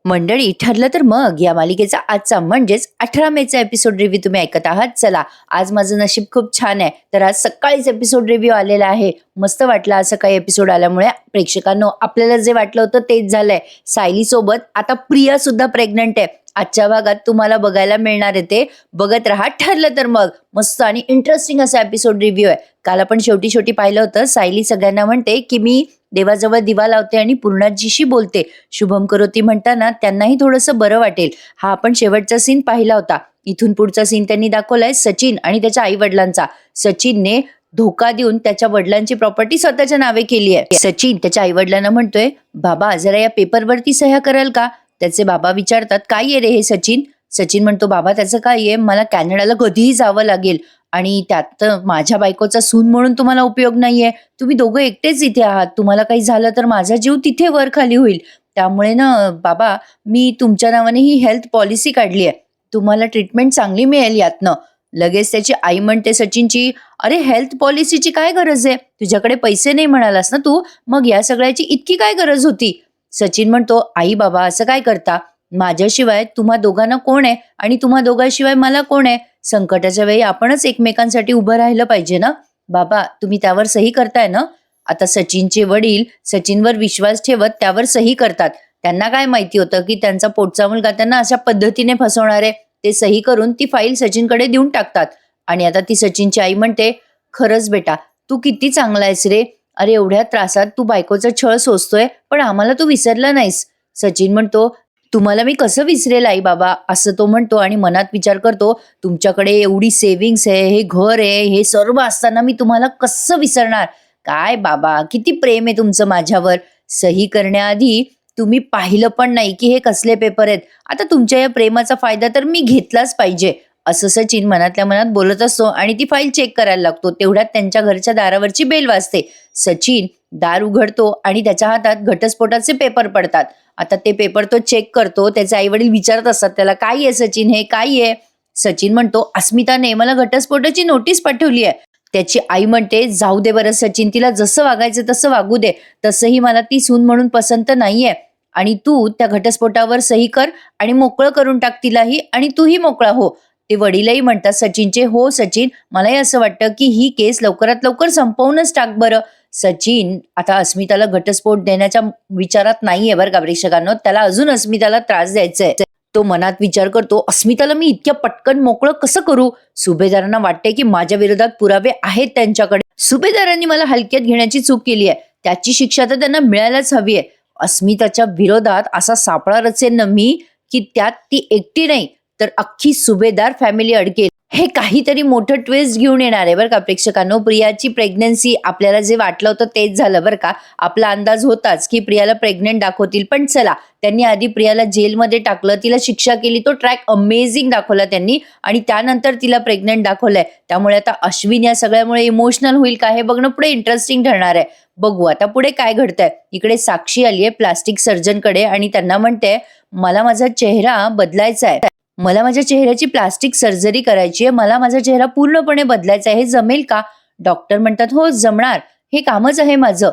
मंडळी, ठरलं तर मग या मालिकेचा आजचा म्हणजेच 18 मेचा एपिसोड रिव्ह्यू तुम्ही ऐकत आहात. चला, आज माझं नशीब खूप छान आहे, तर आज सकाळीच एपिसोड रिव्ह्यू आलेला आहे. मस्त वाटलं असं काही एपिसोड आल्यामुळे. प्रेक्षकांनो, आपल्याला जे वाटलं होतं तेच झालंय. सायली सोबत आता प्रिया सुद्धा प्रेग्नंट आहे. आजच्या भागात तुम्हाला बघायला मिळणार आहे ते. बघत राहा ठरलं तर मग. मस्त आणि इंटरेस्टिंग असा एपिसोड रिव्ह्यू आहे. काल आपण शेवटी पाहिलं होतं, सायली सगळ्यांना म्हणते की मी देवाजवळ दिवा लावते आणि पूर्णाजीशी बोलते. शुभम करोती म्हणताना त्यांनाही थोडंसं बरं वाटेल. हा आपण शेवटचा सीन पाहिला होता. इथून पुढचा सीन त्यांनी दाखवलाय सचिन आणि त्याच्या आई वडिलांचा. सचिनने धोका देऊन त्याच्या वडिलांची प्रॉपर्टी स्वतःच्या नावे केली आहे. सचिन त्याच्या आई वडिलांना म्हणतोय, बाबा जरा या पेपरवरती सह्या कराल का? त्याचे बाबा विचारतात, काय आहे रे हे सचिन? सचिन म्हणतो, बाबा त्याचं काय आहे, मला कॅनडाला कधीही जावं लागेल आणि त्यात माझ्या बायकोचा सून म्हणून तुम्हाला उपयोग नाहीये. तुम्ही दोघं एकटेच इथे आहात. तुम्हाला काही झालं तर माझा जीव तिथे वर खाली होईल. त्यामुळे ना बाबा, मी तुमच्या नावाने ही हेल्थ पॉलिसी काढली आहे. तुम्हाला ट्रीटमेंट चांगली मिळेल यातनं. लगेच त्याची आई म्हणते सचिनची, अरे हेल्थ पॉलिसीची काय गरज आहे? तुझ्याकडे पैसे नाही म्हणालास ना तू, मग या सगळ्याची इतकी काय गरज होती? सचिन म्हणतो, आई बाबा असं काय करता? माझ्याशिवाय तुम्हा दोघांना कोण आहे आणि तुम्हा दोघांशिवाय मला कोण आहे? संकटाच्या वेळी आपणच एकमेकांसाठी उभं राहिलं पाहिजे ना. बाबा तुम्ही त्यावर सही करताय ना? आता सचिनचे वडील सचिनवर विश्वास ठेवत त्यावर सही करतात. त्यांना काय माहिती होतं की त्यांचा पोटचा मुलगा त्यांना अशा पद्धतीने फसवणार आहे. ते सही करून ती फाईल सचिनकडे देऊन टाकतात. आणि आता ती सचिनची आई म्हणते, खरंच बेटा तू किती चांगला आहेस रे. अरे एवढ्या त्रासात तू बायकोचा छळ सोसतोय, पण आम्हाला तू विसरला नाहीस. सचिन म्हणतो, तुम्हाला मी कसं विसरेल आई बाबा, असं तो म्हणतो आणि मनात विचार करतो, तुमच्याकडे एवढी सेव्हिंग्स आहे, हे घर आहे, हे सर्व असताना मी तुम्हाला कसं विसरणार? काय बाबा, किती प्रेम आहे तुमचं माझ्यावर. सही करण्याआधी तुम्ही पाहिलं पण नाही की हे कसले पेपर आहेत. आता तुमच्या या प्रेमाचा फायदा तर मी घेतलाच पाहिजे, असं सचिन मनातल्या मनात बोलत असतो आणि ती फाईल चेक करायला लागतो. तेवढ्यात त्यांच्या घरच्या दारावरची बेल वाजते. सचिन दार उघडतो आणि त्याच्या हातात घटस्फोटाचे पेपर पडतात. आता ते पेपर तो चेक करतो. त्याचे आई वडील विचारत असतात त्याला, काय आहे सचिन, हे काय आहे? सचिन म्हणतो, अस्मिताने मला घटस्फोटाची नोटीस पाठवली आहे. त्याची आई म्हणते, जाऊ दे बरं सचिन, तिला जसं वागायचं तसं वागू दे. तसंही मला ती सून म्हणून पसंत नाहीये आणि तू त्या घटस्फोटावर सही कर आणि मोकळं करून टाक तिलाही आणि तूही मोकळा हो. ते वडीलही म्हणतात सचिनचे, हो सचिन, मलाही असं वाटतं की ही केस लवकरात लवकर संपवूनच टाक बरं. सचिन आता अस्मिताला घटस्फोट देण्याच्या विचारात नाहीये बरं का प्रेक्षकांनो. त्याला अजून अस्मिताला त्रास द्यायचा आहे. तो मनात विचार करतो, अस्मिताला मी इतक्या पटकन मोकळं कसं करू? सुभेदारांना वाटते की माझ्या विरोधात पुरावे आहेत त्यांच्याकडे. सुभेदारांनी मला हलक्यात घेण्याची चूक केली आहे, त्याची शिक्षा तर त्यांना मिळायलाच हवी आहे. अस्मिताच्या विरोधात असा सापळा रचेन ना मी की त्यात ती एकटी नाही तर अख्खी सुभेदार फॅमिली अडकेल. हे काहीतरी मोठं ट्विस्ट घेऊन येणार आहे बरं का प्रेक्षकांनो. प्रियाची प्रेग्नन्सी आपल्याला जे वाटलं होतं तेच झालं बरं का. आपला अंदाज होताच की प्रियाला प्रेग्नेंट दाखवतील, पण चला, त्यांनी आधी प्रियाला जेलमध्ये टाकलं, तिला शिक्षा केली. तो ट्रॅक अमेझिंग दाखवला त्यांनी आणि त्यानंतर तिला प्रेग्नेंट दाखवलंय. त्यामुळे आता अश्विन या सगळ्यामुळे इमोशनल होईल का हे बघणं पुढे इंटरेस्टिंग ठरणार आहे. बघू आता पुढे काय घडतंय. इकडे साक्षी आली आहे प्लास्टिक सर्जनकडे आणि त्यांना म्हणते, मला माझा चेहरा बदलायचा आहे, मला माझ्या चेहऱ्याची प्लास्टिक सर्जरी करायची आहे, मला माझा चेहरा पूर्णपणे बदलायचा आहे, हे जमेल का? डॉक्टर म्हणतात, हो जमणार, हे कामच आहे माझं.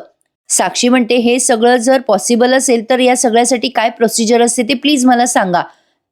साक्षी म्हणते, हे सगळं जर पॉसिबल असेल तर या सगळ्यासाठी काय प्रोसिजर असते ते प्लीज मला सांगा.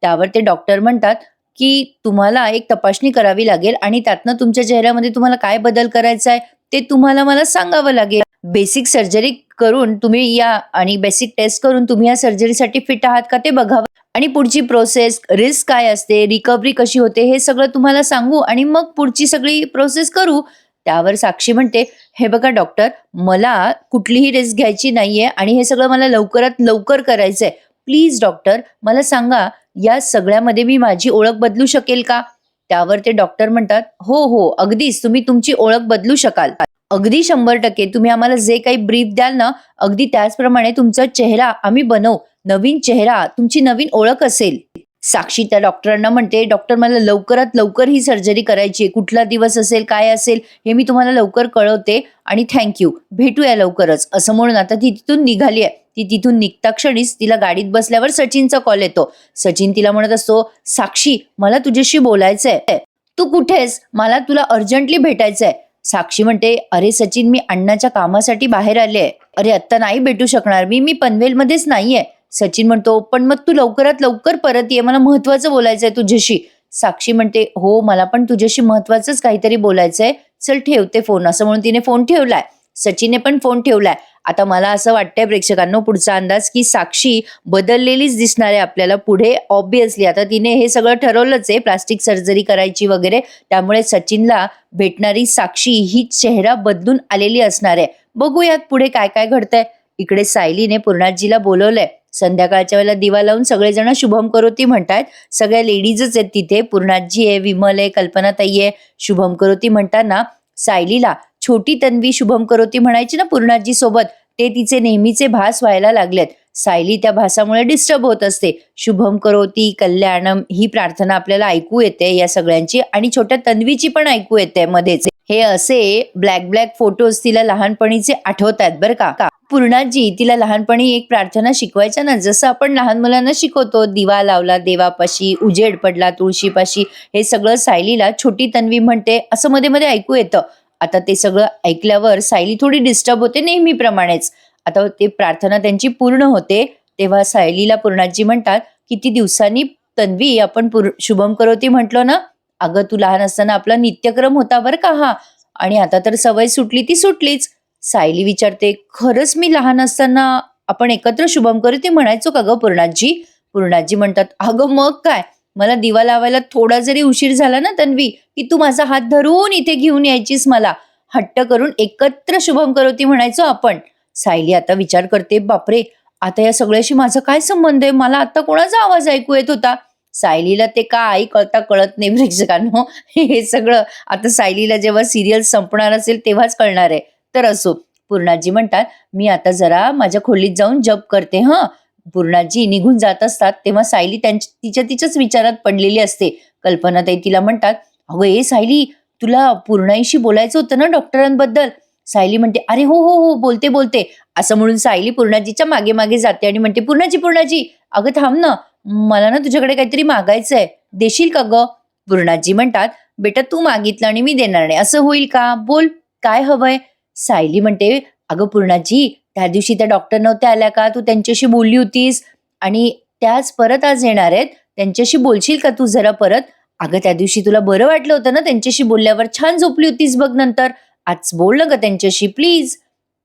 त्यावर ते डॉक्टर म्हणतात की तुम्हाला एक तपासणी करावी लागेल आणि त्यातनं तुमच्या चेहऱ्यामध्ये तुम्हाला काय बदल करायचा आहे ते तुम्हाला मला सांगावं लागेल. बेसिक सर्जरी करून तुम्ही या आणि बेसिक टेस्ट करून तुम्ही या सर्जरीसाठी फिट आहात का ते बघावं आणि पुढची प्रोसेस, रिस्क काय असते, रिकव्हरी कशी होते, हे सगळं तुम्हाला सांगू आणि मग पुढची सगळी प्रोसेस करू. त्यावर साक्षी म्हणते, हे बघा डॉक्टर, मला कुठलीही रिस्क घ्यायची नाहीये आणि हे सगळं मला लवकरात लवकर करायचंय. प्लीज डॉक्टर मला सांगा, या सगळ्यामध्ये मी माझी ओळख बदलू शकेल का? त्यावर ते डॉक्टर म्हणतात, हो हो अगदीच, तुम्ही तुमची ओळख बदलू शकाल. अगदी 100% तुम्ही आम्हाला जे काही ब्रीफ द्याल ना, अगदी त्याचप्रमाणे तुमचा चेहरा आम्ही बनवू. नवीन चेहरा, तुमची नवीन ओळख असेल. साक्षी त्या डॉक्टरांना म्हणते, डॉक्टर मला लवकरात लवकर ही सर्जरी करायची आहे. कुठला दिवस असेल, काय असेल हे मी तुम्हाला लवकर कळवते आणि थँक्यू, भेटूया लवकरच, असं म्हणून आता ती तिथून निघाली आहे. ती तिथून निघता क्षणीच तिला गाडीत बसल्यावर सचिनचा कॉल येतो. सचिन तिला म्हणत असतो, साक्षी मला तुझ्याशी बोलायचंय, तू कुठेस? मला तुला अर्जंटली भेटायचंय. साक्षी म्हणते, अरे सचिन, मी अण्णाच्या कामासाठी बाहेर आले आहे. अरे आत्ता नाही भेटू शकणार मी पनवेलमध्येच नाहीये. सचिन म्हणतो, पण मग तू लवकरात लवकर परत ये, मला महत्वाचं बोलायचंय तुझ्याशी. साक्षी म्हणते, हो मला पण तुझ्याशी महत्वाचंच काहीतरी बोलायचंय, चल ठेवते फोन, असं म्हणून तिने फोन ठेवलाय. सचिनने पण फोन ठेवलाय. आता मला असं वाटतंय प्रेक्षकांनो, पुढचा अंदाज की साक्षी बदललेलीच दिसणार आहे आपल्याला पुढे. ऑब्विसली आता तिने हे सगळं ठरवलंच आहे, प्लास्टिक सर्जरी करायची वगैरे, त्यामुळे सचिनला भेटणारी साक्षी ही चेहरा बदलून आलेली असणार आहे. बघूयात पुढे काय काय घडतंय. इकडे सायलीने पूर्णाजीला बोलवलंय. संध्याकाळच्या वेळेला दिवा लावून सगळेजण शुभम करोती म्हणतायत. सगळ्या लेडीजच आहेत तिथे. पूर्णाजी आहे, विमल आहे, कल्पनाताई आहे. शुभम करोती म्हणताना सायलीला छोटी तन्वी शुभम करोती म्हणायची ना पूर्णाजी सोबत, ते तिचे नेहमीचे भास व्हायला लागलेत. सायली त्या भासामुळे डिस्टर्ब होत असते. शुभम करोती, कल्याणम ही प्रार्थना आपल्याला ऐकू येते या सगळ्यांची, आणि छोट्या तन्वीची पण ऐकू येते मध्येच. हे असे ब्लॅक फोटोज तिला लहानपणीचे आठवत आहेत बरं का. पूर्णाजी तिला लहानपणी एक प्रार्थना शिकवायच्या ना, जसं आपण लहान मुलांना शिकवतो, दिवा लावला देवापाशी, उजेड पडला तुळशीपाशी, हे सगळं सायलीला छोटी तन्वी म्हणते असं मध्ये मध्ये ऐकू येतं. आता ते सगळं ऐकल्यावर सायली थोडी डिस्टर्ब होते नेहमीप्रमाणेच. आता ते प्रार्थना त्यांची पूर्ण होते तेव्हा सायलीला पूर्णाजी म्हणतात, किती दिवसांनी तन्वी आपण शुभम करोती म्हटलो ना, अगं तू लहान असताना आपला नित्यक्रम होता बरं का हा, आणि आता तर सवय सुटली ती सुटलीच. सायली विचारते, खरंच मी लहान असताना आपण एकत्र शुभम करोती म्हणायचो का ग पूर्णाजी? पूर्णाजी म्हणतात, अगं मग काय, मला दिवा लावायला थोडा जरी उशीर झाला ना तन्वी, की तू माझा हात धरून इथे घेऊन यायचीस मला, हट्ट करून एकत्र शुभम करोती म्हणायचो आपण. सायली आता विचार करते, बापरे आता या सगळ्याशी माझा काय संबंध आहे, मला आता कोणाचा आवाज ऐकू येत होता. सायलीला ते काय कळत नाही प्रेक्षकांनो. हे सगळं आता सायलीला जेव्हा सिरियल संपणार असेल तेव्हाच कळणार आहे. तर असो, पूर्णाजी म्हणतात, मी आता जरा माझ्या खोलीत जाऊन जप करते हं. पूर्णाजी निघून जात असतात तेव्हा सायली तिच्याच विचारात पडलेली असते. कल्पनाताई तिला म्हणतात, अगं ए सायली, तुला पूर्णाईशी बोलायचं होतं ना डॉक्टरांबद्दल. सायली म्हणते, अरे हो हो हो, बोलते बोलते, असं म्हणून सायली पूर्णाजीच्या मागे मागे जाते आणि म्हणते, पूर्णाजी अगं थांब ना, मला ना तुझ्याकडे काहीतरी मागायचंय, देशील का ग? पूर्णाजी म्हणतात, बेटा तू मागितलं आणि मी देणार नाही असं होईल का, बोल काय हवंय? सायली म्हणते, अगं पूर्णाजी, त्या दिवशी त्या डॉक्टर नव्हत्या आल्या का, तू त्यांच्याशी बोलली होतीस आणि त्याच परत आज येणार आहेत, त्यांच्याशी बोलशील का तू जरा परत? अगं त्या दिवशी तुला बरं वाटलं होतं ना त्यांच्याशी बोलल्यावर, छान झोपली होतीस बघ नंतर, आज बोल ना ग त्यांच्याशी प्लीज.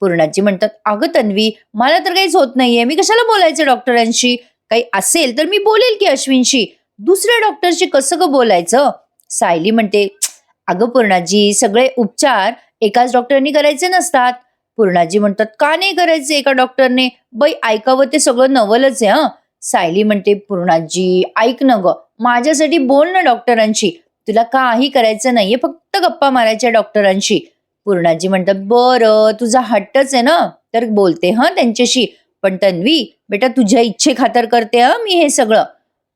पूर्णाजी म्हणतात, अगं तन्वी, मला तर काहीच होत नाहीये, मी कशाला बोलायचं डॉक्टरांशी, काही असेल तर मी बोलेल की अश्विनशी, दुसऱ्या डॉक्टरशी कसं ग बोलायचं? सायली म्हणते, अगं पूर्णाजी, सगळे उपचार एकाच डॉक्टरनी करायचे नसतात. पूर्णाजी म्हणतात, का नाही करायचे एका डॉक्टरने, बाई ऐकावं ते सगळं नवलच आहे. सायली म्हणते, पूर्णाजी ऐक न ग, माझ्यासाठी बोल ना डॉक्टरांशी, तुला काही करायचं नाहीये, फक्त गप्पा मारायच्या डॉक्टरांशी. पूर्णाजी म्हणतात, बरं तुझा हट्टच आहे ना, तर बोलते त्यांच्याशी, पण तन्वी बेटा तुझ्या इच्छे खातर करते मी हे सगळं.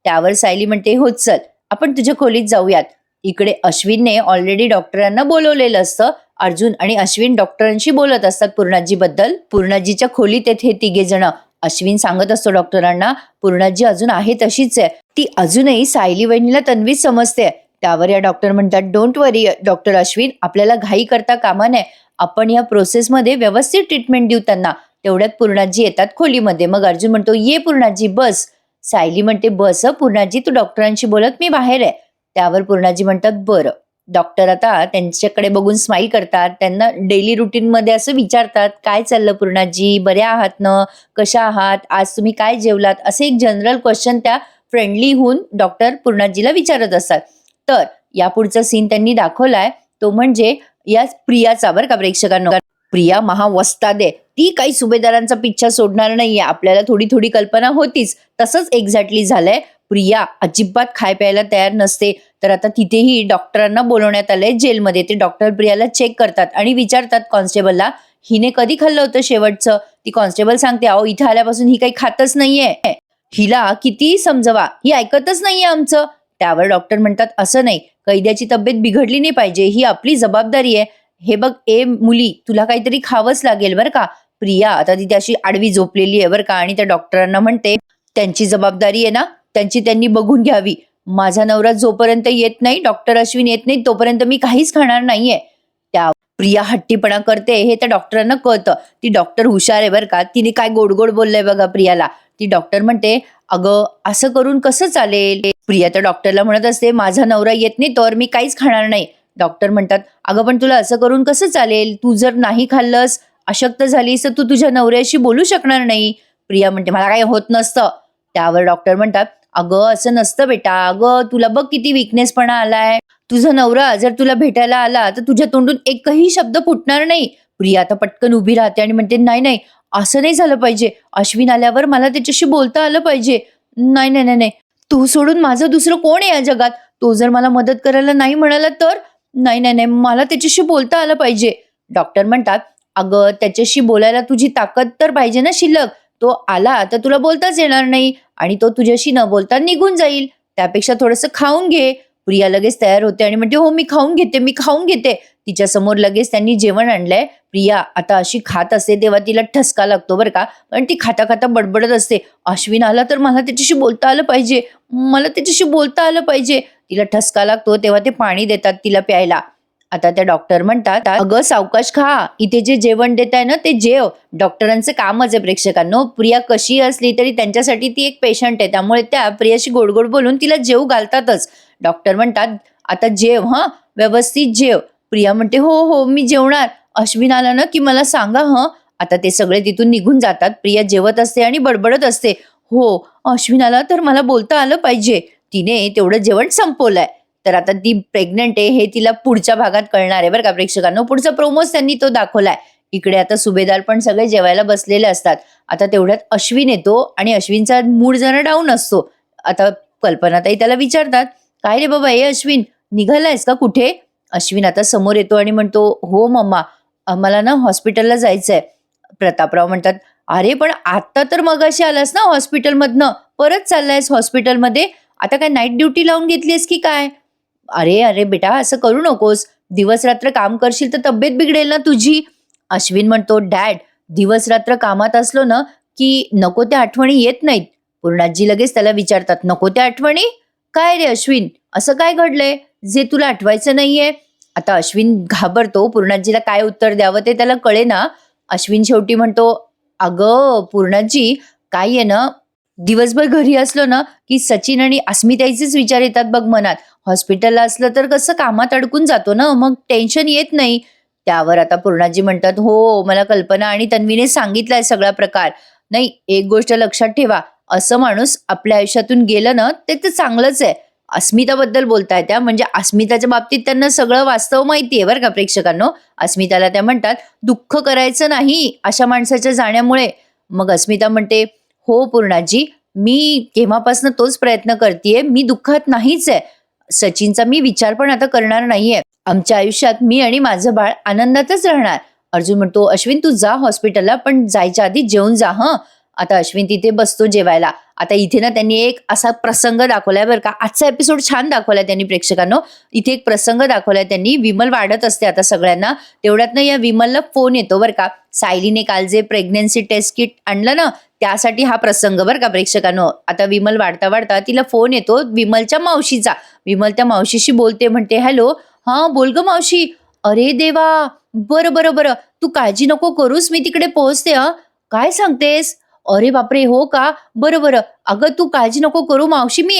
त्यावर सायली म्हणते, हो चल आपण तुझ्या खोलीत जाऊयात. इकडे अश्विनने ऑलरेडी डॉक्टरांना बोलवलेलं असतं. अर्जुन आणि अश्विन डॉक्टरांशी बोलत असतात पूर्णाजी बद्दल. पूर्णाजीच्या खोलीत येत हे तिघे जण. अश्विन सांगत असतो डॉक्टरांना, पूर्णाजी अजून आहे तशीच आहे, ती अजूनही सायली वहिनीला तन्वीच समजते. त्यावर या डॉक्टर म्हणतात, डोंट वरी डॉक्टर अश्विन, आपल्याला घाई करता कामा नये, आपण या प्रोसेसमध्ये व्यवस्थित ट्रीटमेंट देऊ त्यांना. तेवढ्यात पूर्णाजी येतात खोलीमध्ये. मग अर्जुन म्हणतो, ये पूर्णाजी बस. सायली म्हणते, बस पूर्णाजी, तू डॉक्टरांशी बोलत, मी बाहेर आहे. त्यावर पूर्णाजी म्हणतात, बरं. डॉक्टर आता त्यांच्याकडे बघून स्माईल करतात, त्यांना डेली रुटीन मध्ये असं विचारतात, काय चाललं पूर्णाजी, बऱ्या आहात ना, कशा आहात, आज तुम्ही काय जेवलात, असे एक जनरल क्वेश्चन त्या फ्रेंडली होऊन डॉक्टर पूर्णाजीला विचारत असतात. तर यापुढचा सीन त्यांनी दाखवलाय तो म्हणजे या प्रियाचा, बरं का प्रेक्षकांनो. प्रिया महावस्ताद आहे, ती काही सुभेदारांचा पिच्छा सोडणार नाहीये, आपल्याला थोडी थोडी कल्पना होतीच, तसंच एक्झॅक्टली झालंय. प्रिया अजिबात खाय प्यायला तयार नसते, तर आता तिथेही डॉक्टरांना बोलवण्यात आलंय जेलमध्ये. ते डॉक्टर प्रियाला चेक करतात आणि विचारतात कॉन्स्टेबलला, हिने कधी खाल्लं होतं शेवटचं? ती कॉन्स्टेबल सांगते, अहो इथं आल्यापासून ही काही खातच नाहीये, हिला कितीही समजवा ही ऐकतच नाहीये आमचं. त्यावर डॉक्टर म्हणतात, असं नाही, कैद्याची तब्येत बिघडली नाही पाहिजे, ही आपली जबाबदारी आहे. हे बघ ए मुली, तुला काहीतरी खावंच लागेल बरं का. प्रिया आता तिथे अशी आडवी झोपलेली आहे बरं का, आणि त्या डॉक्टरांना म्हणते, त्यांची जबाबदारी आहे ना, त्यांनी बघून घ्यावी. माझा नवरा जोपर्यंत येत नाही, डॉक्टर अश्विन येत नाही, तोपर्यंत मी काहीच खाणार नाहीये. त्या प्रिया हट्टीपणा करते हे त्या डॉक्टरांना कळतं. ती डॉक्टर हुशार आहे बरं का, तिने काय गोड गोड बोललंय बघा प्रियाला. ती डॉक्टर म्हणते, "अगं, असं करून कसं चालेल?" प्रिया तर डॉक्टरला म्हणत असते, "माझा नवरा येत नाही तर मी काहीच खाणार नाही." डॉक्टर म्हणतात, "अगं, पण तुला असं करून कसं चालेल? तू जर नाही खाल्लंस, अशक्त झालीस तर तू तुझ्या नवऱ्याशी बोलू शकणार नाही." प्रिया म्हणते, "मला काही होत नसतं." त्यावर डॉक्टर म्हणतात, "अगं, असं नसतं बेटा. अगं, तुला बघ किती विकनेसपणा आलाय. तुझा नवरा जर तुला भेटायला आला तर तुझ्या तोंडून एकही शब्द फुटणार नाही." प्रिया आता पटकन उभी राहते आणि म्हणते, "नाही, नाही, असं नाही झालं पाहिजे. अश्विन आल्यावर मला त्याच्याशी बोलता आलं पाहिजे. नाही, नाही, नाही, नाही. तू सोडून माझं दुसरं कोण आहे या जगात? तो जर मला मदत करायला नाही म्हणाला तर? नाही, नाही, नाही. मला त्याच्याशी बोलता आलं पाहिजे." डॉक्टर म्हणतात, "अगं, त्याच्याशी बोलायला तुझी ताकद तर पाहिजे ना शिल्लक. तो आला तर तुला बोलताच येणार नाही आणि तो तुझ्याशी न बोलता निघून जाईल. त्यापेक्षा थोडंसं खाऊन घे." प्रिया लगेच तयार होते आणि म्हणते, "हो, मी खाऊन घेते, मी खाऊन घेते." तिच्या समोर लगेच त्यांनी जेवण आणलंय. प्रिया आता अशी खात असते तेव्हा तिला ठसका लागतो बरं का. पण ती खाता खाता बडबडत असते, "अश्विन आला तर मला त्याच्याशी बोलता आलं पाहिजे, मला त्याच्याशी बोलता आलं पाहिजे." तिला ठसका लागतो तेव्हा ते पाणी देतात तिला प्यायला. आता त्या डॉक्टर म्हणतात, "अगं, सावकाश खा. इथे जे जेवण देत आहे ना ते जेव." डॉक्टरांचं कामच आहे प्रेक्षकांनो. प्रिया कशी असली तरी त्यांच्यासाठी ती एक पेशंट आहे. त्यामुळे त्या प्रियाशी गोड गोड बोलून तिला जेवू घालतातच. डॉक्टर म्हणतात, "आता जेव हं, व्यवस्थित जेव." प्रिया म्हणते, "हो, हो, मी जेवणार. अश्विन आला ना की मला सांगा हं." आता ते सगळे तिथून निघून जातात. प्रिया जेवत असते आणि बडबडत असते, "हो, अश्विन आला तर मला बोलता आलं पाहिजे." तिने तेवढं जेवण संपवलंय. तर आता ती प्रेग्नंट आहे हे तिला पुढच्या भागात कळणार आहे बरं का प्रेक्षकांनो. पुढचा प्रोमोच त्यांनी तो दाखवलाय. इकडे आता सुभेदार पण सगळे जेवायला बसलेले असतात. आता तेवढ्यात अश्विन येतो आणि अश्विनचा मूड जरा डाऊन असतो. आता कल्पनाताई त्याला विचारतात, "काय रे बाबा, अश्विन, निघालायस का कुठे?" अश्विन आता समोर येतो आणि म्हणतो, "हो मम्मा, मला ना हॉस्पिटलला जायचंय." प्रतापराव म्हणतात, "अरे पण आत्ता तर मगाशी आलास ना हॉस्पिटलमधनं, परत चाललायस हॉस्पिटलमध्ये? आता काय नाईट ड्युटी लावून घेतलीस की काय?" "अरे, अरे बेटा, असं करू नकोस. दिवस-रात्र काम करशील तर तब्येत बिघडेल ना तुझी." अश्विन म्हणतो, "डॅड, दिवस-रात्र कामात असलो ना, की नको त्या आठवणी येत नाहीत." पूर्णाजी लगेच त्याला विचारतात, "नको त्या आठवणी? काय रे अश्विन, असं काय घडलंय, जे तुला आठवायचं नाहीये?" आता अश्विन घाबरतो. पूर्णाजीला काय उत्तर द्यावं ते त्याला कळेना. अश्विन शेवटी म्हणतो, "अगं पूर्णाजी, काय आहे ना, दिवसभर घरी असलो ना, की सचिन आणि अस्मिताईचेच विचार येतात बघ मनात. हॉस्पिटलला असलं तर कसं कामात अडकून जातो ना, मग टेन्शन येत नाही." त्यावर आता पूर्णाजी म्हणतात, "हो, मला कल्पना आणि तन्वीने सांगितलाय सगळा प्रकार. नाही, एक गोष्ट लक्षात ठेवा, असं माणूस आपल्या आयुष्यातून गेलं ना, ते तर चांगलंच आहे." अस्मिताबद्दल बोलताय त्या, म्हणजे अस्मिताच्या बाबतीत त्यांना सगळं वास्तव माहिती आहे बरं का प्रेक्षकांनो. अस्मिताला त्या म्हणतात, "दुःख करायचं नाही अशा माणसाच्या जाण्यामुळे." मग अस्मिता म्हणते, "हो पूर्णाजी, मी केव्हापासून तोच प्रयत्न करतेय. मी दुःखात नाहीच आहे. सचिनचा मी विचार पण आता करणार नाहीये. आमच्या आयुष्यात मी आणि माझं बाळ आनंदातच राहणार." अर्जुन म्हणतो, "अश्विन, तू जा हॉस्पिटलला, पण जायच्या आधी जेवून जा हं." आता अश्विन तिथे बसतो जेवायला. आता इथे ना त्यांनी एक असा प्रसंग दाखवलाय बरं का. आजचा एपिसोड छान दाखवलाय त्यांनी प्रेक्षकांनो. इथे एक प्रसंग दाखवलाय त्यांनी. विमल वाढत असते आता सगळ्यांना. तेवढ्यात ना या विमलला फोन येतो बरं का. सायलीने काल जे प्रेग्नन्सी टेस्ट किट आणलं ना, त्यासाठी हा प्रसंग बरं का प्रेक्षकांनो. आता विमल वाढता वाढता तिला फोन येतो विमलच्या मावशीचा. विमल त्या मावशीशी बोलते, म्हणते, "हॅलो, हां बोल ग मावशी." "अरे देवा, बरं बरं बरं, तू काळजी नको करूस, मी तिकडे पोहोचते हं." "काय सांगतेस? अरे बापरे, हो का? बरं बरं, अगं तू काळजी नको करू मावशी, मी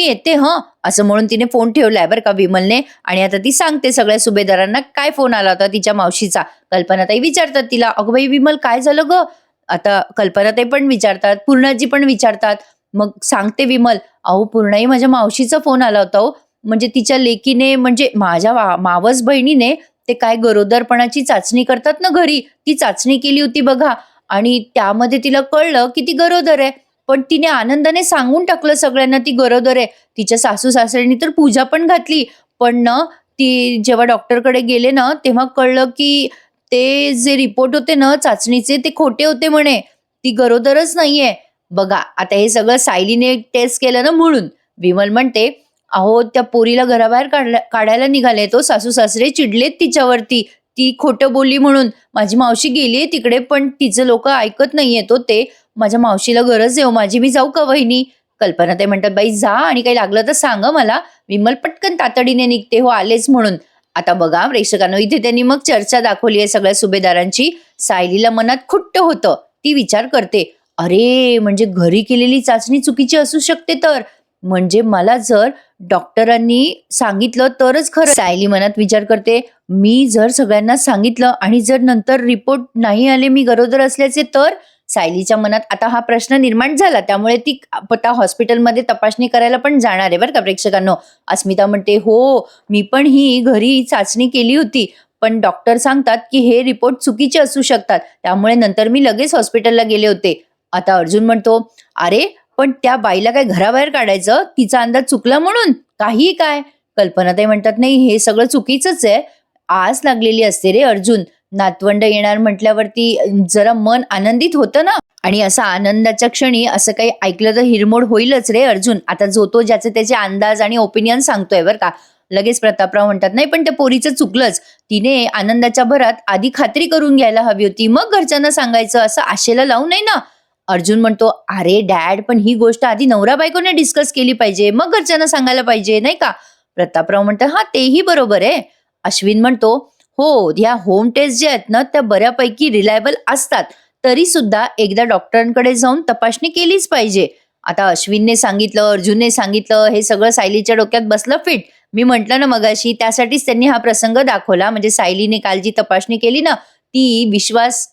येते हं." असं म्हणून तिने फोन ठेवलाय बरं का विमलने. आणि आता ती सांगते सगळ्या सुभेदारांना काय फोन आला होता तिच्या मावशीचा. कल्पनाताई विचारतात तिला, "अगं बाई विमल, काय झालं ग?" आता कल्पनाताई पण विचारतात, पूर्णाजी पण विचारतात. मग सांगते विमल, "अहो पूर्णाई, माझ्या मावशीचा फोन आला होता हो. म्हणजे तिच्या लेकीने, म्हणजे माझ्या मावस बहिणीने, ते काय गरोदरपणाची चाचणी करतात ना घरी, ती चाचणी केली होती बघा. आणि त्यामध्ये तिला कळलं की ती गरोदर आहे. पण तिने आनंदाने सांगून टाकलं सगळ्यांना ती गरोदर आहे. तिच्या सासू-सासऱ्यांनी तर पूजा पण घातली. पण ना, ती जेव्हा डॉक्टरकडे गेले ना, तेव्हा कळलं की ते जे रिपोर्ट होते ना चाचणीचे, ते खोटे होते म्हणे. ती गरोदरच नाहीये." बघा, आता हे सगळं सायलीने टेस्ट केलं ना म्हणून. विमल म्हणते, "अहो, त्या पोरीला घराबाहेर काढायला निघाले तो सासू-सासरे, चिडलेत तिच्यावरती. ती खोटं बोलली म्हणून. माझी मावशी गेलीये तिकडे, पण तिचं लोकं ऐकत नाहीयेत हो ते. माझ्या मावशीला गरज आहे हो माझी, मी जाऊ का वहिनी?" कल्पनाताई म्हणतात, "बाई जा, आणि काही लागलं तर सांगा मला." विमल पटकन तातडीने निघते, "हो आलेच" म्हणून. आता बघा प्रेक्षकांनो, इथे त्यांनी मग चर्चा दाखवली आहे सगळ्या सुभेदारांची. सायलीला मनात खुट्ट होतं. ती विचार करते, अरे, म्हणजे घरी केलेली चाचणी चुकीची असू शकते तर. म्हणजे मला जर डॉक्टरांनी सांगितलं तरच खरं. सायली मनात विचार करते, मी जर सगळ्यांना सांगितलं आणि जर नंतर रिपोर्ट नाही आले मी गरोदर असल्याचे तर? सायलीच्या मनात आता हा प्रश्न निर्माण झाला. त्यामुळे ती आता हॉस्पिटलमध्ये तपासणी करायला पण जाणार आहे बरं का प्रेक्षकांनो. अस्मिता म्हणते, "हो, मी पण ही घरी चाचणी केली होती. पण डॉक्टर सांगतात की हे रिपोर्ट चुकीचे असू शकतात. त्यामुळे नंतर मी लगेच हॉस्पिटलला गेले होते." आता अर्जुन म्हणतो, "अरे, पण त्या बाईला काय घराबाहेर काढायचं? तिचा अंदाज चुकला म्हणून? काहीही काय?" कल्पनाताई म्हणतात, "नाही, हे सगळं चुकीचंच आहे." आस लागलेली असते रे अर्जुन. नातवंड येणार म्हटल्यावरती जरा मन आनंदित होतं ना. आणि असा आनंदाच्या क्षणी असं काही ऐकलं तर हिरमोड होईलच रे अर्जुन. आता जो तो ज्याचे त्याचे अंदाज आणि ओपिनियन सांगतोय बरं का. लगेच प्रतापराव म्हणतात, "नाही, पण त्या पोरीचं चुकलंच. तिने आनंदाच्या भरात आधी खात्री करून घ्यायला हवी होती. मग घरच्यांना सांगायचं. असं आशेला लावू नये ना." अर्जुन म्हणतो, "अरे डॅड, पण ही गोष्ट आधी नवरा बायकोने डिस्कस केली पाहिजे. मग घरच्यांना सांगायला पाहिजे, नाही का?" प्रतापराव म्हणतात, "हां, तेही बरोबर आहे." अश्विन म्हणतो, "हो, ह्या होम टेस्ट ज्या आहेत ना, त्या बऱ्यापैकी रिलायबल असतात. तरी सुद्धा एकदा डॉक्टरांकडे जाऊन तपासणी केलीच पाहिजे." आता अश्विनने सांगितलं, अर्जुनने सांगितलं, हे सगळं सायलीच्या डोक्यात बसलं फिट. मी म्हटलं ना मगाशी, त्यासाठीच त्यांनी हा प्रसंग दाखवला. म्हणजे सायलीने काल जी तपासणी केली ना, ती विश्वास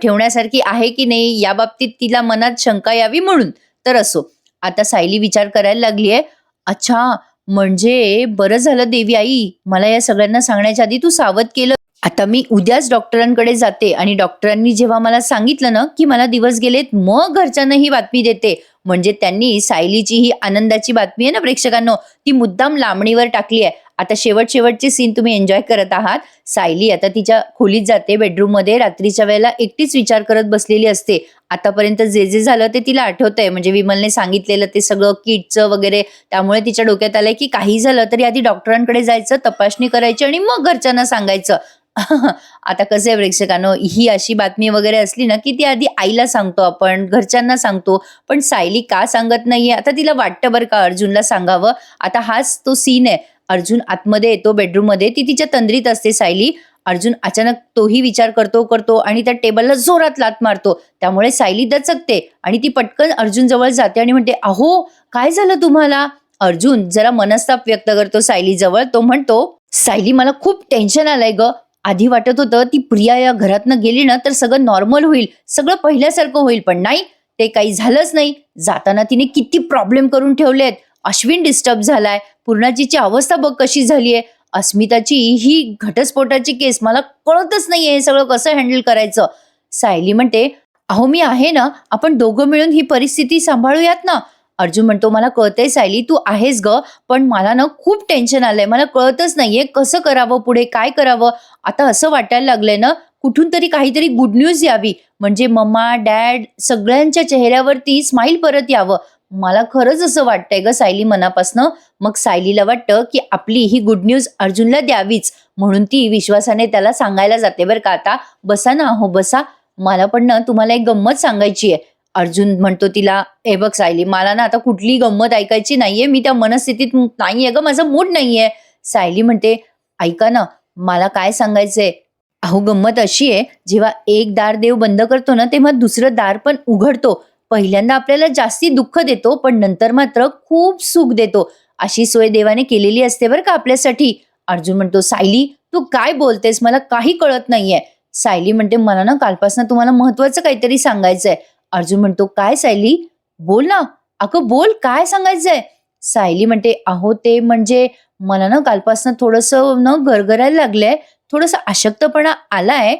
ठेवण्यासारखी आहे की नाही याबाबतीत तिला मनात शंका यावी म्हणून. तर असो, आता सायली विचार करायला लागली आहे, "अच्छा, म्हणजे बरं झालं देवी आई, मला या सगळ्यांना सांगण्याच्या आधी तू सावध केलं. आता मी उद्याच डॉक्टरांकडे जाते आणि डॉक्टरांनी जेव्हा मला सांगितलं ना, की मला दिवस गेलेत, मग घरच्यांना ही बातमी देते." म्हणजे त्यांनी सायलीची ही आनंदाची बातमी आहे ना प्रेक्षकांनो, ती मुद्दाम लांबणीवर टाकली आहे. आता शेवटचे सीन तुम्ही एन्जॉय करत आहात. सायली आता तिच्या खोलीत जाते बेडरूममध्ये. रात्रीच्या वेळेला एकटीच विचार करत बसलेली असते. आतापर्यंत जे जे झालं ते तिला आठवतंय. म्हणजे विमलने सांगितलेलं ते सगळं किटचं वगैरे. त्यामुळे तिच्या डोक्यात आलंय की काही झालं तरी आधी डॉक्टरांकडे जायचं, तपासणी करायची आणि मग घरच्यांना सांगायचं. आता कसं आहे प्रेक्षकांनो, ही अशी बातमी वगैरे असली ना, की ती आधी आईला सांगतो आपण, घरच्यांना सांगतो. पण सायली का सांगत नाहीये? आता तिला वाटतं बरं का अर्जुनला सांगावं. आता हाच तो सीन आहे. अर्जुन आतमध्ये येतो बेडरूममध्ये. ती तिच्या तंद्रीत असते सायली. अर्जुन अचानक तोही विचार करतो आणि त्या टेबलला जोरात लाथ मारतो. त्यामुळे सायली दचकते आणि ती पटकन अर्जुन जवळ जाते आणि म्हणते, "अहो, काय झालं तुम्हाला?" अर्जुन जरा मनस्ताप व्यक्त करतो सायली जवळ. तो म्हणतो, "सायली, मला खूप टेन्शन आलंय ग. आधी वाटत होतं ती प्रिया या घरातनं गेली ना तर सगळं नॉर्मल होईल, सगळं पहिल्यासारखं होईल. पण नाही, ते काही झालंच नाही. जाताना तिने किती प्रॉब्लेम करून ठेवलेत. अश्विन डिस्टर्ब झालाय. पूर्णाजीची अवस्था बघ कशी झालीये. अस्मिताची ही घटस्फोटाची केस, मला कळतच नाहीये हे सगळं कसं हँडल करायचं." सायली म्हणते, "अहो, मी आहे ना, आपण दोघं मिळून ही परिस्थिती सांभाळूयात ना." अर्जुन म्हणतो, "मला कळतंय सायली, तू आहेस ग, पण मला ना खूप टेन्शन आलंय. मला कळतच नाहीये कसं करावं, पुढे काय करावं. आता असं वाटायला लागलंय ना, कुठून तरी काहीतरी गुड न्यूज यावी. म्हणजे मम्मा, डॅड सगळ्यांच्या चेहऱ्यावरती स्माईल परत यावं. मला खरंच असं वाटतंय ग सायली मनापासनं." मग सायलीला वाटतं की आपली ही गुड न्यूज अर्जुनला द्यावीच. म्हणून ती विश्वासाने त्याला सांगायला जाते बरं का. "आता बसा ना, हो बसा. मला पण ना तुम्हाला एक गंमत सांगायची आहे." अर्जुन म्हणतो तिला, "हे बघ सायली, मला ना आता कुठली गंमत ऐकायची नाहीये. मी त्या मनस्थितीत नाहीये ग, माझा मूड नाहीये." सायली म्हणते, "ऐका ना, मला काय सांगायचंय. अहो, गंमत अशी आहे, जेव्हा एक दार देव बंद करतो ना, तेव्हा दुसरं दार पण उघडतो. पहिल्यांदा आपल्याला जास्ती दुःख देतो, पण नंतर मात्र खूप सुख देतो. अशी सोय देवाने केलेली असते बरं का आपल्यासाठी." अर्जुन म्हणतो, "सायली, तू काय बोलतेस? मला काही कळत नाहीये." सायली म्हणते, "मला ना कालपासून तुम्हाला महत्वाचं काहीतरी सांगायचंय." अर्जुन म्हणतो, "काय सायली? बोल ना. अगं बोल, काय सांगायचंय?" सायली म्हणते, "अहो, ते म्हणजे मला ना कालपासून थोडंसं न गरगरायला लागलंय. थोडंसं अशक्तपणा आलाय.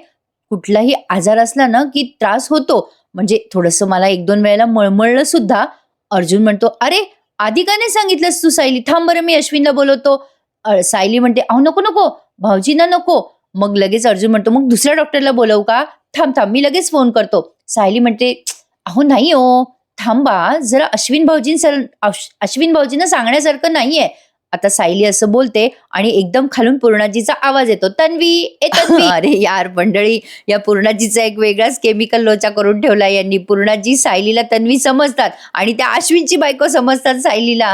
कुठलाही आजार असला ना की त्रास होतो. म्हणजे थोडंसं मला 1-2 वेळेला मळमळलं सुद्धा." अर्जुन म्हणतो, "अरे, आधी का नाही सांगितलंस तू सायली? थांब बरं, मी अश्विनला बोलवतो." सायली म्हणते, "अहो, नको नको, भाऊजींना नको." मग लगेच अर्जुन म्हणतो, "मग दुसऱ्या डॉक्टरला बोलवू का? थांब थांब, मी लगेच फोन करतो." सायली म्हणते, "अहो नाही हो, थांबा जरा, अश्विन भाऊजींना सांगण्यासारखं नाहीये." आता सायली असं बोलते आणि एकदम खालून पूर्णाजीचा आवाज येतो, "तन्वी, ए तन्वी." अरे यार मंडळी, या पूर्णाजीचा एक वेगळाच केमिकल लोचा करून ठेवला यांनी. पूर्णाजी सायलीला तन्वी समजतात आणि त्या अश्विनची बायको समजतात सायलीला.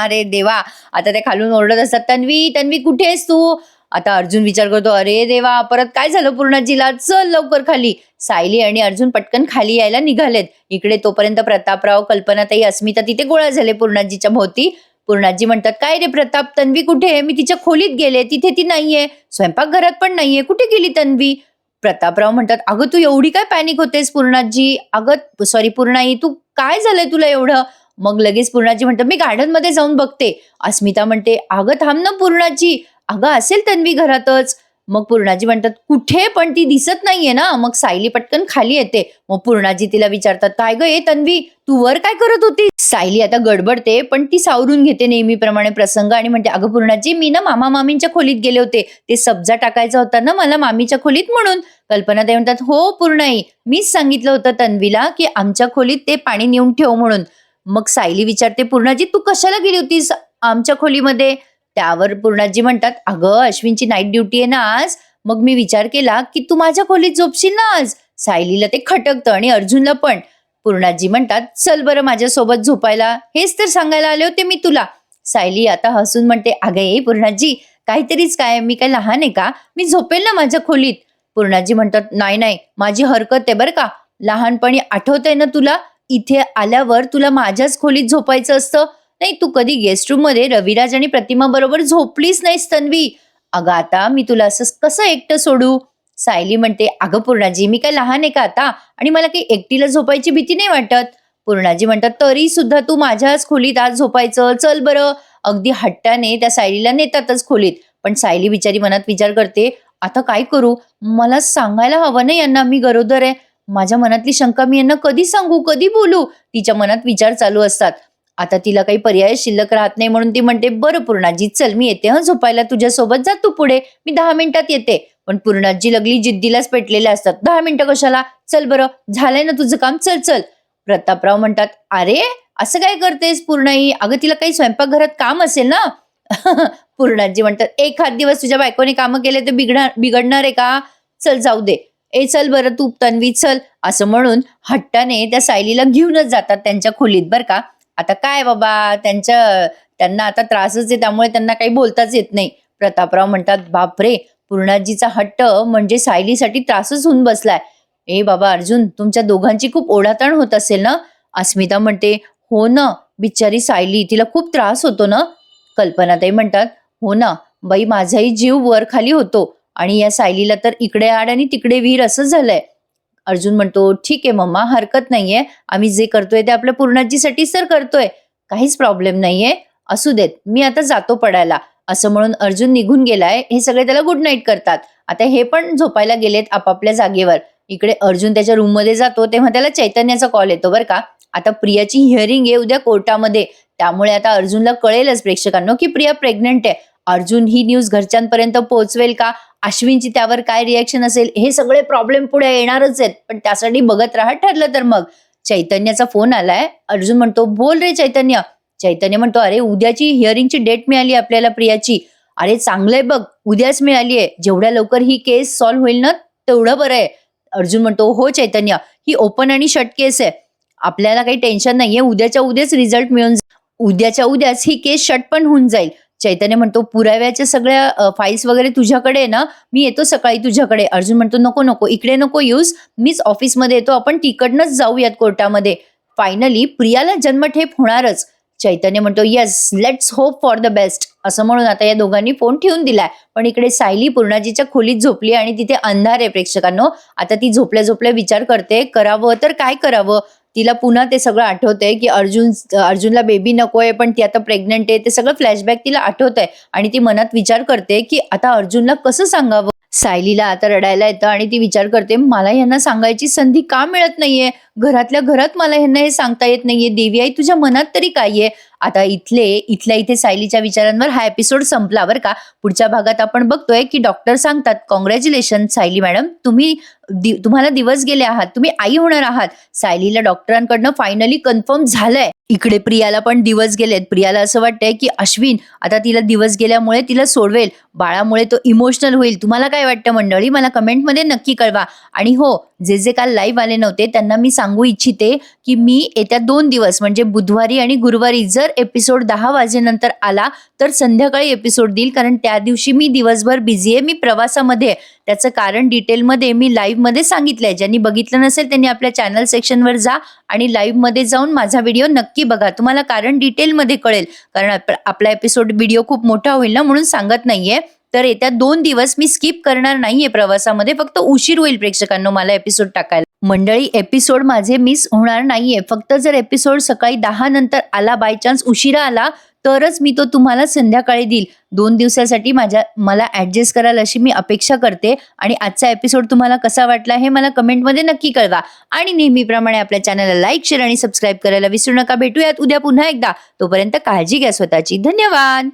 अरे देवा, आता त्या खालून ओरडत असतात, "तन्वी, तन्वी कुठे आहेस तू?" आता अर्जुन विचार करतो, अरे देवा परत काय झालं पूर्णाजीला, चल लवकर खाली. सायली आणि अर्जुन पटकन खाली यायला निघालेत. इकडे तोपर्यंत प्रतापराव, कल्पनाताई, अस्मिता तिथे गोळा झाले पूर्णाजीच्या भोवती. पूर्णाजी म्हणतात, काय रे प्रताप, तन्वी कुठे आहे? मी तिच्या खोलीत गेले, तिथे ती नाहीये. स्वयंपाकघरात पण नाहीये, कुठे गेली तन्वी? प्रतापराव म्हणतात, अगं तू एवढी काय पॅनिक होतेस पूर्णाजी? अगं सॉरी पूर्णाई, तू काय झालंय तुला एवढं? मग लगेच पूर्णाजी म्हणतात, मी गार्डन मध्ये जाऊन बघते. अस्मिता म्हणते, अगं थांब ना पूर्णाजी, अगं असेल तन्वी घरातच. मग पूर्णाजी म्हणतात, कुठे? पण ती दिसत नाहीये ना. मग सायली पटकन खाली येते. मग पूर्णाजी तिला विचारतात, काय गं तन्वी, तू वर काय करत होती? सायली आता गडबडते, पण ती सावरून घेते नेहमीप्रमाणे प्रसंग आणि म्हणते, अगं पूर्णाजी, मी ना मामा मामींच्या खोलीत गेले होते, ते सब्जा टाकायचा होता ना मला मामीच्या खोलीत म्हणून. कल्पनाताई म्हणतात, हो पूर्णाई, मीच सांगितलं होतं तन्वीला की आमच्या खोलीत ते पाणी नेऊन ठेव म्हणून. मग सायली विचारते, पूर्णाजी तू कशाला गेली होतीस आमच्या खोलीमध्ये? त्यावर पूर्णाजी म्हणतात, अगं अश्विनची नाईट ड्युटी आहे ना आज, मग मी विचार केला की तू माझ्या खोलीत झोपशील ना आज. सायलीला ते खटकतं आणि अर्जुनला पण. पूर्णाजी म्हणतात, चल बरं माझ्यासोबत झोपायला, हेच तर सांगायला आले होते मी तुला. सायली आता हसून म्हणते, अगं पूर्णाजी, काहीतरीच काय, मी काय लहान आहे का? मी झोपेल ना माझ्या खोलीत. पूर्णाजी म्हणतात, नाही नाही, माझी हरकत आहे बरं का. लहानपणी आठवतंय ना तुला, इथे आल्यावर तुला माझ्याच खोलीत झोपायचं असतं. नाही, तू कधी गेस्ट रूम मध्ये रविराज आणि प्रतिमा बरोबर झोपलीच नाहीस तन्वी. अगं आता मी तुला असं कसं एकटं सोडू? सायली म्हणते, अगं पूर्णाजी, मी काय लहान आहे का आता? आणि मला काही एकटीला झोपायची भीती नाही वाटत. पूर्णाजी म्हणतात, तरी सुद्धा तू माझ्याच खोलीत आज झोपायचं, चल बरं. अगदी हट्टाने त्या सायलीला नेतातच खोलीत. पण सायली बिचारी मनात विचार करते, आता काय करू? मला सांगायला हवं ना यांना मी गरोदर आहे. माझ्या मनातली शंका मी यांना कधी सांगू, कधी बोलू? तिच्या मनात विचार चालू असतात. आता तिला काही पर्याय शिल्लक राहत नाही म्हणून ती म्हणते, बरं पूर्णाजी, चल मी येते झोपायला तुझ्यासोबत, जा तू पुढे, मी 10 मिनिटात येते. पण पूर्णाजी लगली जिद्दीलाच पेटलेल्या असतात. 10 मिनिटं कशाला, चल बरं, झालंय ना तुझं काम, चल चल. प्रतापराव म्हणतात, अरे असं काय करतेस पूर्णाई, अगं तिला काही स्वयंपाकघरात काम असेल ना. पूर्णाजी म्हणतात, एखाद दिवस तुझ्या बायकोने कामं केले तर बिघडणार आहे का? चल जाऊ दे. चल बरं तू तन्वी, चल. असं म्हणून हट्टाने त्या सायलीला घेऊनच जातात त्यांच्या खोलीत बरं का. आता काय बाबा, त्यांना आता त्रासच आहे, त्यामुळे त्यांना काही बोलताच येत नाही. प्रतापराव म्हणतात, बापरे, पूर्णाजीचा हट्ट म्हणजे सायलीसाठी त्रासच होऊन बसलाय. बाबा अर्जुन, तुमच्या दोघांची खूप ओढाताण होत असेल ना. अस्मिता म्हणते, हो ना, बिचारी सायली, तिला खूप त्रास होतो ना. कल्पनाताई म्हणतात, हो ना बाई, माझाही जीव वर खाली होतो आणि या सायलीला तर इकडे आड आणि तिकडे विहीर असं झालंय. अर्जुन म्हणतो, ठीक आहे मम्मा, हरकत नाहीये, आम्ही जे करतोय ते आपल्या पूर्णाजीसाठी तर करतोय, काहीच प्रॉब्लेम नाहीये, असू देत, मी आता जातो पडायला. असं म्हणून अर्जुन निघून गेलाय. हे सगळे त्याला गुड नाईट करतात. आता हे पण झोपायला गेलेत आपापल्या जागेवर. इकडे अर्जुन त्याच्या रूम मध्ये जातो तेव्हा त्याला चैतन्याचा कॉल येतो बरं का. आता प्रियाची हिअरिंग आहे उद्या कोर्टामध्ये, त्यामुळे आता अर्जुनला कळेलच प्रेक्षकांनो की प्रिया प्रेग्नंट आहे. अर्जुन ही न्यूज घरच्यांपर्यंत पोहोचवेल का? अश्विनची त्यावर काय रिॲक्शन असेल? हे सगळे प्रॉब्लेम पुढे येणारच आहेत, पण त्यासाठी बघत राहा. ठरलं तर मग चैतन्याचा फोन आलाय. अर्जुन म्हणतो, बोल रे चैतन्य. चैतन्य म्हणतो, अरे उद्याची हिअरिंगची डेट मिळाली आपल्याला प्रियाची. अरे चांगलंय बघ, उद्याच मिळाली आहे. जेवढ्या लवकर ही केस सॉल्व्ह होईल ना तेवढं बरं आहे. अर्जुन म्हणतो, हो चैतन्य, ही ओपन आणि शट केस आहे, आपल्याला काही टेन्शन नाहीये, उद्याच्या उद्याच रिझल्ट मिळून उद्याच्या उद्याच ही केस शट पण होऊन जाईल. चैतन्य म्हणतो, पुराव्याच्या सगळ्या फाईल्स वगैरे तुझ्याकडे आहे ना, मी येतो सकाळी तुझ्याकडे. अर्जुन म्हणतो, नको नको, इकडे नको येऊस, मीच ऑफिसमध्ये येतो, आपण तिकडनंच जाऊयात कोर्टामध्ये. फायनली प्रियाला जन्मठेप होणारच. चैतन्य म्हणतो, yes, let's hope for the best. असं म्हणून आता या दोघांनी फोन ठेवून दिलाय. पण इकडे सायली पूर्णाजीच्या खोलीत झोपली आणि तिथे अंधार आहे प्रेक्षकांनो. आता ती झोपल्या झोपल्या विचार करते, करावं तर काय करावं. तिला पुन्हा ते सगळं आठवतंय की अर्जुनला बेबी नकोय, पण ती आता प्रेग्नंट आहे. ते सगळं फ्लॅशबॅक तिला आठवतंय आणि ती मनात विचार करते की आता अर्जुनला कसं सांगावं. सायलीला आता रडायला येतं आणि ती विचार करते, मला यांना सांगायची संधी का मिळत नाहीये? घरातल्या घरात मला यांना हे सांगता येत नाहीये. देवी आई, तुझ्या मनात तरी काय आहे? आता इथल्या इथे सायलीच्या विचारांवर हा एपिसोड संपला बरं का. पुढच्या भागात आपण बघतोय की डॉक्टर सांगतात, कॉंग्रॅच्युलेशन सायली मॅडम, तुम्हाला दिवस गेले आहात, तुम्ही आई होणार आहात. सायलीला डॉक्टरांकडनं फायनली कन्फर्म झालंय. इकडे प्रियाला पण दिवस गेलेत. प्रियाला असं वाटतंय, की अश्विन आता तिला दिवस गेल्यामुळे तिला सोडवेल. बाळामुळे तो इमोशनल होईल. तुम्हाला काय वाटतं मंडळी? मला कमेंटमध्ये नक्की कळवा. आणि हो, जे काल लाईव्ह आले नव्हते त्यांना मी सांगू इच्छिते, की मी येत्या 2 दिवस म्हणजे बुधवारी आणि गुरुवारी जर एपिसोड 10 वाजेनंतर आला, तर संध्याकाळी एपिसोड देईल. कारण त्या दिवशी मी दिवसभर बिझी आहे. मी प्रवासामध्ये आहे. त्याचं कारण डिटेलमध्ये मी लाईव्हमध्ये सांगितलंय. ज्यांनी बघितलं नसेल त्यांनी आपल्या चॅनल सेक्शनवर जा आणि लाईव्हमध्ये जाऊन माझा व्हिडिओ नक्की बघा. तुम्हाला कारण डिटेलमध्ये कळेल. कारण आपला एपिसोड व्हिडिओ खूप मोठा होईल ना, म्हणून सांगत नाहीये. तर येत्या 2 दिवस मी स्किप करणार नाहीये प्रवासामध्ये. फक्त उशीर होईल प्रेक्षकांनो मला एपिसोड टाकायला. मंडळी एपिसोड माझे मिस होणार नाहीये. फक्त जर एपिसोड सकाळी 10 नंतर आला, बाय चान्स उशिरा आला, तरच मी तो तुम्हाला संध्याकाळी देईल. 2 दिवसासाठी मला ॲडजस्ट कराल अशी मी अपेक्षा करते. आणि आजचा एपिसोड तुम्हाला कसा वाटला हे मला कमेंटमध्ये नक्की कळवा. आणि नेहमीप्रमाणे आपल्या चॅनलला लाईक, शेअर आणि सबस्क्राईब करायला विसरू नका. भेटूयात उद्या पुन्हा एकदा. तोपर्यंत काळजी घ्या स्वतःची. धन्यवाद.